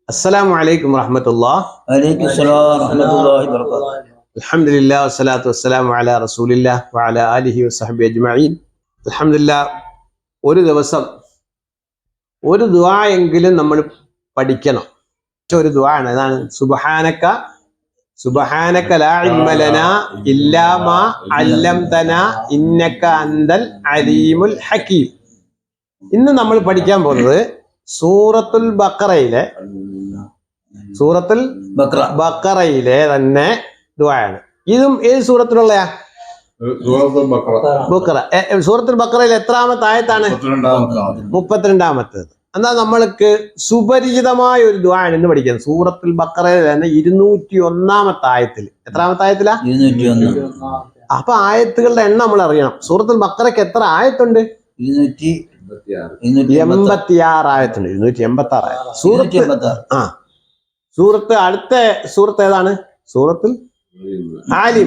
അസ്സലാമു അലൈക്കും വറഹ്മത്തുള്ളാഹി. വഅലൈക്കും അസ്സലാം വറഹ്മത്തുള്ളാഹി വബറകാതുഹു. അൽഹംദുലില്ലാഹി വസ്സലാത്തു വസ്സലാമു അലാ റസൂലില്ലാഹി വഅലാ ആലിഹി വസഹ്ബിഹി അജ്മഈൻ. അൽഹംദുലില്ലാഹ്, ഒരു ദിവസം ഒരു ദുആ എങ്കിലും നമ്മൾ പഠിക്കണം. ഒരു ദുആ ആണ്. അതാണ് സുബ്ഹാനക ലാ ഇൽമ ലനാ ഇല്ലാ മാ അല്ലംതനാ ഇന്നക അൻതൽ അലീമുൽ ഹകീം. ഇന്ന് നമ്മൾ പഠിക്കാൻ പോകുന്നത് സൂറത്തുൽ ബഖറയിലെ തന്നെ ദുആയാണ്. ഇതും ഏത് സൂറത്തിലുള്ളയാ? ബഖറ. സൂറത്തുൽ ബഖറയിൽ എത്രാമത്തെ ആയത്താണ്? 32-ാമത്തേത്. എന്നാ നമ്മൾക്ക് സുപരിചിതമായ ഒരു ദുആയാണ് ഇന്ന് പഠിക്കുന്നത്. സൂറത്തുൽ ബഖറയിൽ തന്നെ 201-ാമത്തെ ആയത്തിൽ. എത്രാമത്തെ ആയത്തിലാ? 201. അപ്പൊ ആയത്തുകളുടെ എണ്ണം നമ്മൾ അറിയണം. സൂറത്തുൽ ബഖറയ്ക്ക് എത്ര ആയത്തുണ്ട്? 286 ആയത്തുണ്ട്. 286 ആയത്ത്. സൂറത്ത് അടുത്ത സൂറത്ത് ഏതാണ്? സൂറത്തുൽ ആലി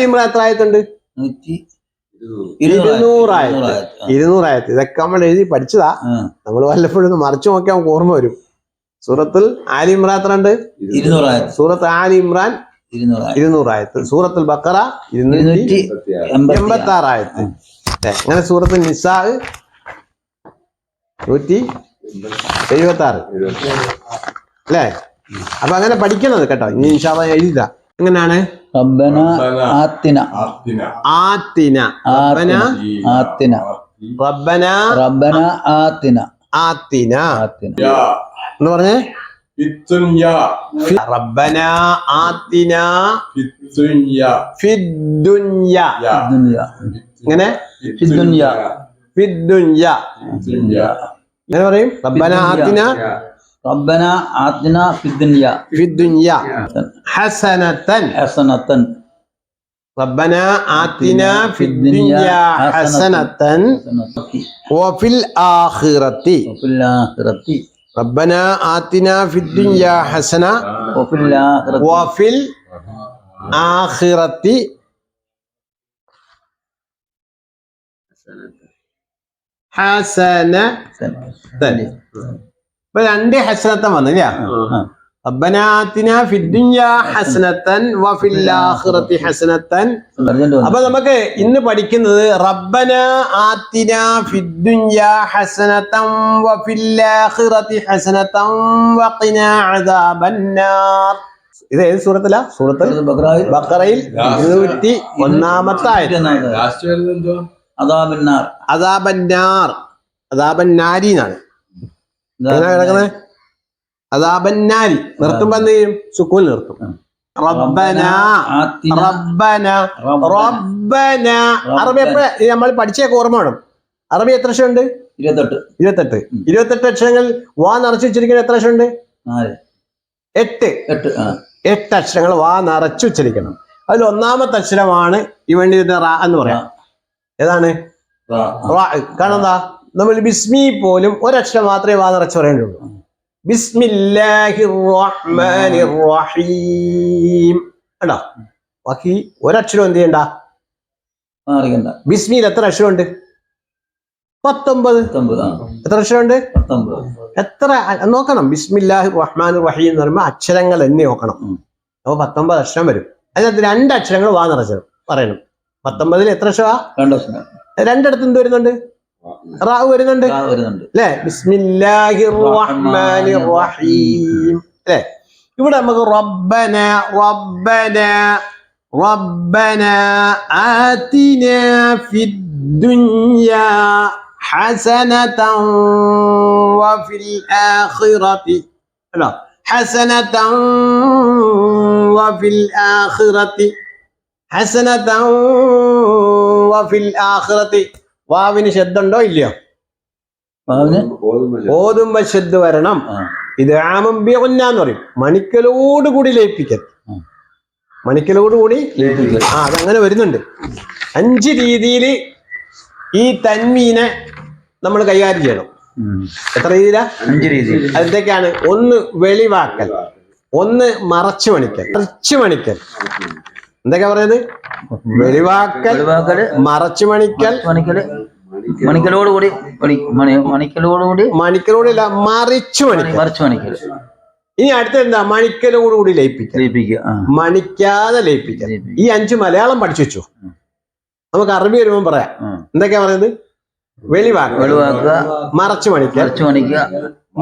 ഇമ്രാൻ. എത്ര ആയത്തുണ്ട്? 200 ആയത്ത്. 200 ആയത്ത്. ഇതൊക്കെ നമ്മൾ എഴുതി പഠിച്ചതാ. നമ്മൾ വല്ലപ്പോഴും മറിച്ചു നോക്കിയാൽ നമുക്ക് ഓർമ്മ വരും. സൂറത്തുൽ ആലി ഇമ്രാൻ എത്ര ഉണ്ട്? 200 ആയത്ത്. സൂറത്ത് ആലി ഇമ്രാൻ 200 ആയത്ത്. സൂറത്തുൽ ബഖറ 286 ആയത്ത്. അങ്ങനെ സൂറത്തുൽ നിസാ 176 അല്ലേ? അപ്പൊ അങ്ങനെ പഠിക്കണത് കേട്ടോ. ഇനി ഇൻഷാ അല്ലാഹ് എഴുതാ. എങ്ങനെയാണ്? റബ്ബന ആത്തിന എന്ന് പറഞ്ഞേ. റബ്ബന ആത്തിന ഫിദ്ദുനിയ. എങ്ങനെ? ഫിദ്ദുനിയ എങ്ങനെ പറയും? റബ്ബന ആത്തിന ഫിദ്ദുനിയ ഹസനതൻ. റബ്ബന ആത്തിന ഫിദ്ദുനിയ ഹസനതൻ വഫിൽ ആഖിറതി. റബ്ബന ആത്തിന ഫിദ്ദുനിയ ഹസന വഫിൽ ആഖിറതി ഹസനതൻ. ഇപ്പൊ 2 ഹസനത്തൻ വന്നില്ല? റബ്ബന ആതിന ഫിദ്ദുനിയ ഹസനതൻ വഫിൽ ആഖിറതി ഹസനതൻ. അപ്പൊ നമുക്ക് ഇന്ന് പഠിക്കുന്നത് റബ്ബന ആതിന ഫിദ്ദുനിയ ഹസനതൻ വഫിൽ ആഖിറതി ഹസനതൻ വഖിനാ അദാബന്നാർ. ഇത് ഏത് സൂറത്തിലാ? സൂറത്തുൽ ബഖറയിൽ 201-ാമത്തെ ആയത്ത്. അദാബന്നാരി എന്നാണ് കിടക്കുന്നത്. അദാബന്നാരി നിർത്തുമ്പോ എന്ത് ചെയ്യും? സുക്കൂൻ നിർത്തും. റബ്ബന. അറബി എപ്പോഴാ നമ്മൾ പഠിച്ചേക്ക് ഓർമ്മ വേണം. അറബി എത്ര അക്ഷരമുണ്ട്? 28 അക്ഷരങ്ങൾ. വാ നിറച്ചു വെച്ചിരിക്കുന്നത് എത്ര അക്ഷരമുണ്ട്? 8 അക്ഷരങ്ങൾ വാ നിറച്ചു വെച്ചിരിക്കണം. അതിൽ 1-ാമത്തെ അക്ഷരമാണ് ഈ വേണ്ടി റാ എന്ന് പറയാം. ഏതാണ്? കാരണം എന്താ? നമ്മൾ ബിസ്മി പോലും ഒരക്ഷരം മാത്രമേ വാ നിറച്ച് പറയേണ്ടുള്ളൂ. ബിസ്മില്ലാഹിർ റഹ്മാനിർ റഹീം. കണ്ടോ? ബാക്കി ഒരക്ഷരം എന്ത് ചെയ്യണ്ട? ബിസ്മിയിൽ എത്ര അക്ഷരമുണ്ട്? 19. എത്ര അക്ഷരമുണ്ട്? 19. എത്ര നോക്കണം? ബിസ്മില്ലാഹിർ റഹ്മാനിർ റഹീം എന്ന് പറയുമ്പോൾ അക്ഷരങ്ങൾ എണ്ണി നോക്കണം. അപ്പൊ 19 അക്ഷരം വരും. അതിനകത്ത് 2 അക്ഷരങ്ങൾ വാ നിറച്ച് പറയണം. 19-ൽ എത്ര അക്ഷരാ? 2 അക്ഷരം. 2 എന്ത് വരുന്നുണ്ട്? റാ വരുന്നുണ്ട് അല്ലേ? ബിസ്മില്ലാഹിർ റഹ്മാനിർ റഹീം അല്ലേ? ഇവിടെ നമുക്ക് റബ്ബന ആതിന ഫിദ്ദുനിയ ഹസനതൻ വഫിൽ ആഖിറതി അല്ലോ. ഹസനതൻ വഫിൽ ആഖിറതി ഹസനതൻ വഫിൽ ആഖിറതി. വാവിന് ശബ്ദമുണ്ടോ ഇല്ലയോ? ഓതുമ്പോ ശബ്ദ വരണം. ഇത് ആമംബിയെന്ന് പറയും. മണിക്കലോടുകൂടി ലയിപ്പിക്കൽ. അതങ്ങനെ വരുന്നുണ്ട്. 5 രീതിയിൽ ഈ തൻവീനെ നമ്മൾ കൈകാര്യം ചെയ്യണം. എത്ര രീതിയിലാ? 5 രീതി. അതൊക്കെയാണ്. 1 വെളിവാക്കൽ, 1 മറച്ചു മണിക്കൽ. എന്തൊക്കെയാ പറയുന്നത്? വെളിവാക്കൽ, മറച്ചു മണിക്കൽ, മണിക്കലോടുകൂടി മറിച്ചു മണിക്കൽ. ഇനി അടുത്ത എന്താ? മണിക്കലോടുകൂടി ലയിപ്പിക്കുക. ലയിപ്പിക്കുക. മണിക്കാതെ ലയിപ്പിക്കുക. ഈ 5 മലയാളം പഠിച്ചു വെച്ചു. നമുക്ക് അറബി വരുമ്പോൾ പറയാം. എന്തൊക്കെയാ പറയുന്നത്? വെളിവാക്കുക, മറച്ചു മണിക്കൽ,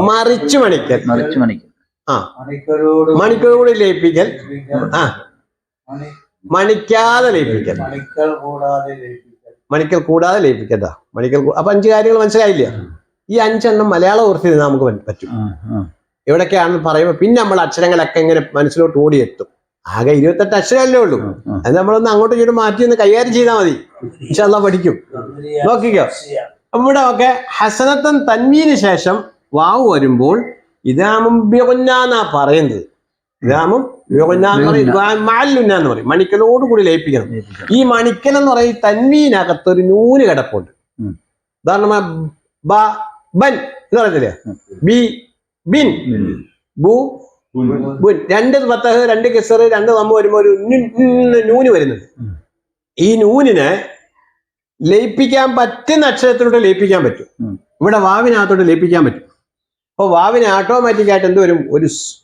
മറിച്ചു മണിക്കൽ, മണിക്കലോടുകൂടി ലയിപ്പിക്കൽ, മണിക്കാതെ ലയിപ്പിക്കൽ, മണിക്കൽ കൂടാതെ ലയിപ്പിക്കട്ടാ. അപ്പൊ 5 കാര്യങ്ങൾ മനസ്സിലായില്ല. ഈ 5 എണ്ണം മലയാളം ഓർത്തി നമുക്ക് പറ്റും. എവിടൊക്കെയാണെന്ന് പറയുമ്പോൾ പിന്നെ നമ്മൾ അക്ഷരങ്ങളൊക്കെ ഇങ്ങനെ മനസ്സിലോട്ട് ഓടിയെത്തും. ആകെ 28 അക്ഷരമല്ലേ ഉള്ളൂ. അത് നമ്മളൊന്ന് അങ്ങോട്ടും ഇങ്ങോട്ടും മാറ്റി ഒന്ന് കൈകാര്യം ചെയ്താൽ മതി. ഇൻഷാ അല്ലാഹ് പഠിക്കും. നോക്കിക്കോ, ഇവിടെ ഒക്കെ ഹസനത്തൻ തൻവീന് ശേഷം വാവ് വരുമ്പോൾ ഇദാമും ബിഗുന്നാന്നാ പറയുന്നത്. ഇദാമും ബിഗുന്നാന്ന് പറയും, മണിക്കലോട് കൂടി ലയിപ്പിക്കണം. ഈ മണിക്കൽ എന്ന് പറയും തൻവീനകത്ത് ഒരു നൂന് കിടപ്പുണ്ട്. ഉദാഹരണമായി ബ ബൻ എന്ന് പറയത്തില്ലേ? ബി ബിൻ ബു ബുൻ. 2 ഫത്തഹ് 2 കസർ 2 നമ്മ വരുമ്പോൾ ഒരു നൂന് വരുന്നുണ്ട്. ഈ നൂനിനെ ലയിപ്പിക്കാൻ പറ്റുന്ന അക്ഷരത്തിലോട്ട് ലയിപ്പിക്കാൻ പറ്റും. ഇവിടെ വാവിനകത്തോട്ട് ലയിപ്പിക്കാൻ പറ്റും. അപ്പൊ വാവിന് ഓട്ടോമാറ്റിക് ആയിട്ട് എന്ത് വരും?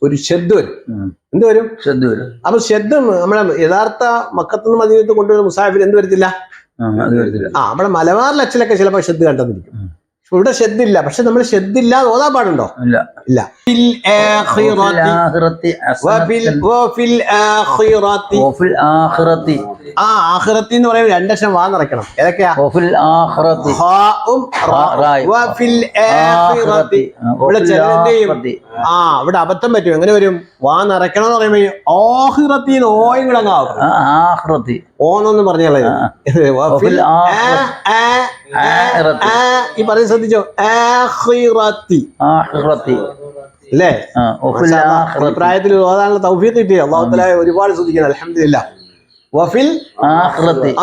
ഒരു ശബ്ദം വരും. എന്ത് വരും? ശബ്ദം വരും. അപ്പൊ ശബ്ദം നമ്മളെ യഥാർത്ഥ മക്കത്തുനിന്ന് മദീനത്ത് കൊണ്ടുവരുന്ന മുസാഫിൽ എന്ത് വരത്തില്ല? നമ്മുടെ മലബാറിലെ അച്ഛനൊക്കെ ചിലപ്പോൾ ശബ്ദം കണ്ടെന്നിരിക്കും. ഇവിടെ ശബ്ദില്ല. പക്ഷെ നമ്മൾ ശബ്ദില്ലാതെ ഓതാൻ പാടുണ്ടോ? ഇല്ല. ആഖിറത്തി എന്ന് പറയുമ്പോൾ 2 അക്ഷരം വാ നിറയ്ക്കണം. ഏതൊക്കെയാ? ഇവിടെ ഇവിടെ അബദ്ധം പറ്റും. എങ്ങനെ വരും? വാ നിറയ്ക്കണം എന്ന് പറയുമ്പോ ആഖിറത്തിന്ന് ഓയും കിടങ്ങാവും. ഓന്നൊന്നും പറഞ്ഞാൽ ഈ പറയുന്നത് ശ്രദ്ധിച്ചോ? അല്ലേ? പ്രായത്തിൽ ഓതാനുള്ള തൗഫീഖ് കിട്ടി. അല്ലാഹു തആല ഒരുപാട് ശ്രദ്ധിക്കണം. അൽഹംദുലില്ലാഹ്. വഫിൽ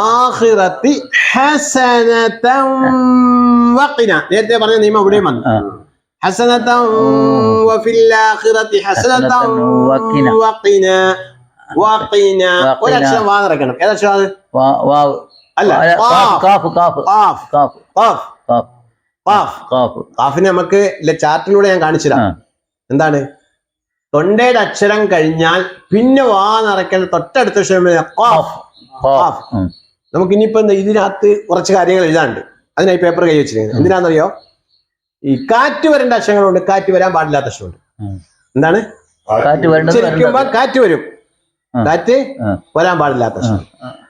ആഖിറതി ഹസനതൻ വഖിന. നേരത്തെ പറഞ്ഞ നിയമം ഇവിടെയും വന്നു. ഹസനതൻ വഫിൽ ആഖിറതി ഹസനതൻ വഖിന. ഒരു അക്ഷരം വാ നിറയ്ക്കണം. ഏതക്ഷരം അത്? അല്ല, കാഫിനെ നമുക്ക് ചാർട്ടിലൂടെ ഞാൻ കാണിച്ചുതരാം. എന്താണ്? തൊണ്ടയുടെ അക്ഷരം കഴിഞ്ഞാൽ പിന്നെ വാ നിറയ്ക്കേണ്ട തൊട്ടടുത്ത അക്ഷരം നമുക്ക് ഇനിയിപ്പോ ഇതിനകത്ത് കുറച്ച് കാര്യങ്ങൾ എഴുതാണ്ട്. അതിനായി പേപ്പർ കൈ വെച്ചിരിക്കുന്നത് എന്തിനാണെന്നറിയോ? ഈ കാറ്റ് വരേണ്ട അക്ഷരങ്ങളുണ്ട്, കാറ്റ് വരാൻ പാടില്ലാത്ത അക്ഷരമുണ്ട്. എന്താണ്? ശരിക്കുമ്പോ കാറ്റ് വരും, കാറ്റ് വരാൻ പാടില്ലാത്ത അക്ഷരം.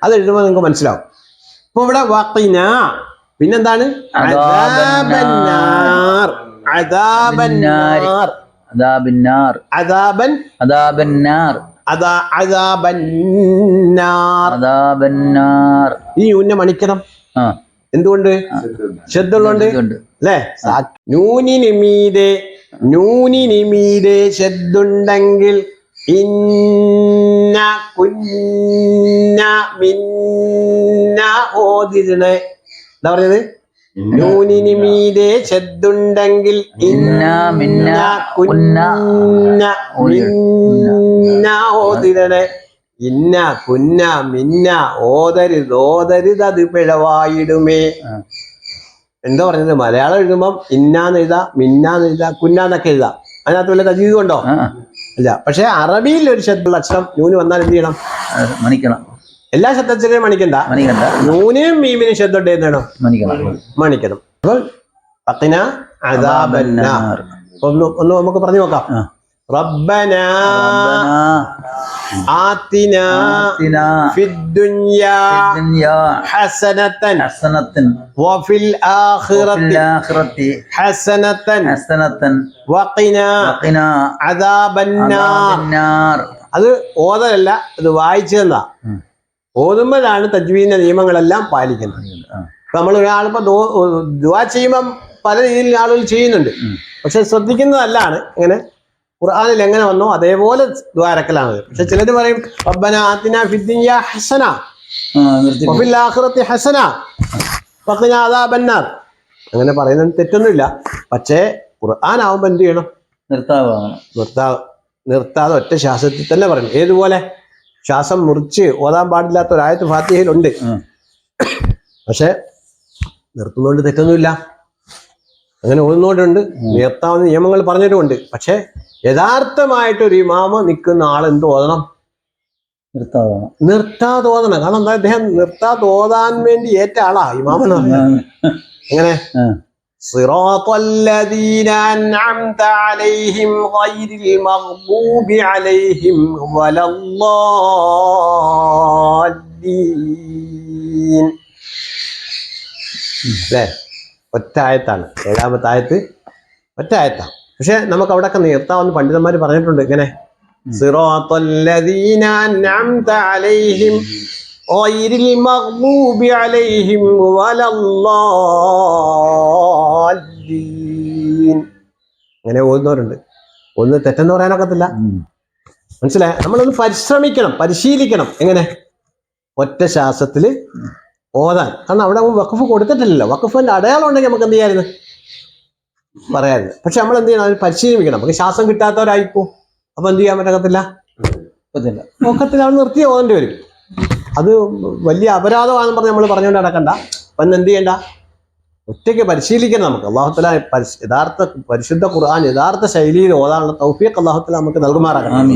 അത് എഴുതുമ്പോൾ നിങ്ങൾക്ക് മനസ്സിലാവും. ഇപ്പൊ ഇവിടെ വഖിന, പിന്നെന്താണ്? അദാബന്നാർ. അദാബന്നാർ. അദാബൻ. അദാബന്നാർ. അദാബന്നാർ. ഈ ഊന്നെ മണിക്കണം. എന്തുകൊണ്ട്? ശബ്ദമുള്ളതുകൊണ്ട് അല്ലേ? നൂനിനിമീതെ ശബ്ദുണ്ടെങ്കിൽ ഇന്ന കുന്ന മിന്ന ഓതിരണേ. എന്താ പറഞ്ഞത്? നൂനിനിമീതെ ശബ്ദുണ്ടെങ്കിൽ ഇന്ന മിന്ന കുന്ന മിന്ന ഓതിരണേ. ഇന്ന കുന്ന മിന്ന ഓതരുത് അത് പിഴവായിടുമേ. എന്താ പറഞ്ഞത്? മലയാളം എഴുതുമ്പം ഇന്നാന്ന് എഴുതാ, മിന്നാന്ന് എഴുതാ, കുന്നാന്നൊക്കെ എഴുതാ. അതിനകത്ത് വല്ല തജീദ് ഉണ്ടോ? ഇല്ല. പക്ഷെ അറബിയിൽ ഒരു ശബ്ദമുള്ള അക്ഷരം നൂന് വന്നാൽ എന്ത് ചെയ്യണം? മണിക്കണം. എല്ലാ ശബ്ദത്തിനും മണിക്കണ്ട. നൂനിനും മീമിനും ശബ്ദം എന്താണ്? മണിക്കണം. അപ്പോൾ വഖിന അദാബന്നാർ. ഒന്ന് നമുക്ക് പറഞ്ഞു നോക്കാം. റബ്ബനാ ആതിനാ ഫിദ്ദുനിയാ ഹസനതൻ വഫിൽ ആഖിറതി ഹസനതൻ വഖിന അദാബന്നാർ. അത് ഓതലല്ല, അത് വായിച്ചതെന്നാ. ഓതുമ്പോഴാണ് തജ്വീദിന്റെ നിയമങ്ങളെല്ലാം പാലിക്കുന്നത്. നമ്മൾ ഒരാളിപ്പോ ദുആ ചെയ്യുമ്പം പല രീതിയിൽ ആളുകൾ ചെയ്യുന്നുണ്ട്. പക്ഷെ ശ്രദ്ധിക്കുന്നതല്ലാണ് ഇങ്ങനെ ഖുർആനിൽ എങ്ങനെ വന്നോ അതേപോലെ ദ്വാരക്കലാണ്. പക്ഷെ ചിലര് പറയും റബ്ബനാ ആതിനാ ഫിദ്ദുനിയാ ഹസന വഫിൽ ആഖിറതി ഹസന വഖിനാ അദാബന്നാർ. അങ്ങനെ പറയുന്നത് തെറ്റൊന്നുമില്ല. പക്ഷേ ഖുർആൻ ആവുമ്പോ എന്ത് ചെയ്യണം? നിർത്താതെ ഒറ്റ ശ്വാസത്തിൽ തന്നെ പറയണം. ഏതുപോലെ? ശ്വാസം മുറിച്ച് ഓതാൻ പാടില്ലാത്ത ഒരായത്ത് ഫാത്തിഹയിലുണ്ട്. പക്ഷെ നിർത്തുന്നതുകൊണ്ട് തെറ്റൊന്നുമില്ല. അങ്ങനെ ഓതുന്നതുകൊണ്ടുണ്ട്, നിർത്താവുന്ന നിയമങ്ങൾ പറഞ്ഞിട്ടുമുണ്ട്. പക്ഷെ യഥാർത്ഥമായിട്ടൊരു ഇമാമ നിൽക്കുന്ന ആൾ എന്ത് ഓതണം? നിർത്താവണം. നിർത്താതെ ഓതണം. കാരണം എന്താ, അദ്ദേഹം നിർത്താതെ ഓതാൻ വേണ്ടി ഏറ്റ ആളാ ഇമാമെന്ന് പറഞ്ഞത്. എങ്ങനെ? സിറാത്തല്ലദീന അൻഅംത അലൈഹിം ഗൈരിൽ മഗ്ദൂബി അലൈഹിം വലദ്ദാല്ലീൻ. അല്ലേ? ഒറ്റ ആയത്താണ്. 7ാമത്തെ ആയത്ത് ഒറ്റ ആയത്താണ്. പക്ഷെ നമുക്ക് അവിടെയൊക്കെ നിർത്താമെന്ന് പണ്ഡിതന്മാർ പറഞ്ഞിട്ടുണ്ട്. ഇങ്ങനെ സിറാത്തല്ലദീന അൻഅംത അലൈഹിം ഗൈരിൽ മഗ്ദൂബി അലൈഹിം വലദ്ദാല്ലീൻ. അങ്ങനെ ഓതുന്നവരുണ്ട്. ഒന്ന് തെറ്റെന്ന് പറയാനൊക്കത്തില്ല. മനസ്സിലായ? നമ്മളൊന്ന് പരിശ്രമിക്കണം, പരിശീലിക്കണം. എങ്ങനെ? ഒറ്റ ശ്വാസത്തിൽ ഓതാൻ. കാരണം അവിടെ വഖഫ് കൊടുത്തിട്ടില്ലല്ലോ. വഖഫിന്റെ അടയാളം ഉണ്ടെങ്കിൽ നമുക്ക് എന്ത് ചെയ്യായിരുന്നു? പറയായിരുന്നു. പക്ഷെ നമ്മൾ എന്ത് ചെയ്യണം? അത് പരിശീലിക്കണം. നമുക്ക് ശ്വാസം കിട്ടാത്തവരായിപ്പോ അപ്പൊ എന്ത് ചെയ്യാൻ പറ്റത്തില്ല? ഒക്കത്തിൽ അവിടെ നിർത്തി ഓതേണ്ടി വരും. അത് വലിയ അപരാധമാണെന്ന് പറഞ്ഞ് നമ്മൾ പറഞ്ഞുകൊണ്ട് നടക്കണ്ട. അപ്പൊ എന്ത് ചെയ്യണ്ട? ഒറ്റയ്ക്ക് പരിശീലിക്കണം. നമുക്ക് അല്ലാഹു തആല യഥാർത്ഥ പരിശുദ്ധ ഖുർആൻ യഥാർത്ഥ ശൈലിയിൽ ഓതാനുള്ള തൗഫീഖ് അല്ലാഹു തആല നമുക്ക് നൽകുമാറാകണം.